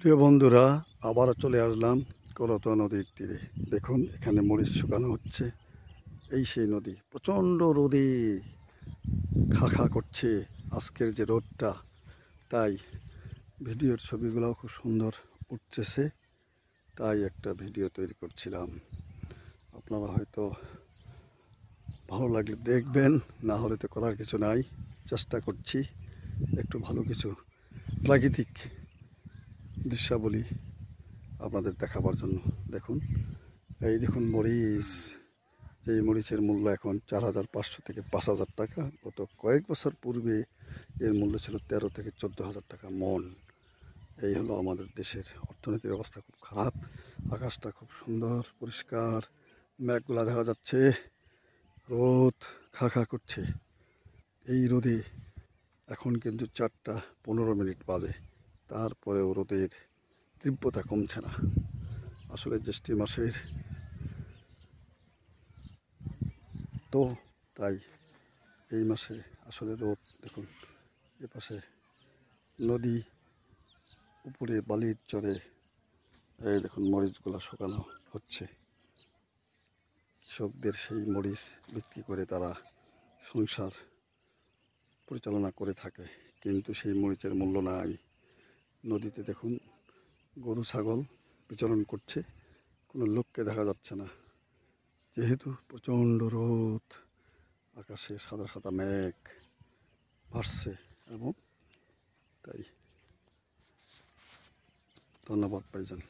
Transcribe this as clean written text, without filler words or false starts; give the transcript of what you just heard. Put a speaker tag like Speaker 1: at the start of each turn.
Speaker 1: প্রিয় বন্ধুরা, আবারও চলে আসলাম করতোয়া নদীর তীরে। দেখুন, এখানে মরিচ শুকানো হচ্ছে। এই সেই নদী, প্রচণ্ড রোদে খা খা করছে আজকের যে রোদটা। তাই ভিডিওর ছবিগুলোও খুব সুন্দর উঠতেছে, তাই একটা ভিডিও তৈরি করছিলাম। আপনারা হয়তো ভালো লাগলে দেখবেন, না হলে তো করার কিছু নাই। চেষ্টা করছি একটু ভালো কিছু প্রাকৃতিক দৃশ্যাবলী আপনাদের দেখাবার জন্য। দেখুন, এই দেখুন মরিচ। এই মরিচের মূল্য এখন 4,500 থেকে 5,000 টাকা। গত কয়েক বছর পূর্বে এর মূল্য ছিল 13 থেকে 14,000 টাকা মন। এই হলো আমাদের দেশের অর্থনীতির অবস্থা খুব খারাপ। আকাশটা খুব সুন্দর পরিষ্কার, মেঘগুলা দেখা যাচ্ছে, রোদ খা খা করছে। এই রোদে এখন কিন্তু 4টা 15 বাজে, তারপরেও রোদের তীব্রতা কমছে না। আসলে জ্যৈষ্ঠ মাসের তো, তাই এই মাসে আসলে রোদ। দেখুন, এপাশে নদী, উপরে বালির চরে এই দেখুন মরিচগুলো শুকানো হচ্ছে। কৃষকদের সেই মরিচ বিক্রি করে তারা সংসার পরিচালনা করে থাকে, কিন্তু সেই মরিচের মূল্য নাই। নদীতে দেখুন গরু ছাগল বিচরণ করছে, কোনো লোককে দেখা যাচ্ছে না, যেহেতু প্রচণ্ড রোদ। আকাশে সাদা সাদা মেঘ ভাসছে, এবং তাই ধন্যবাদ ভাইজান।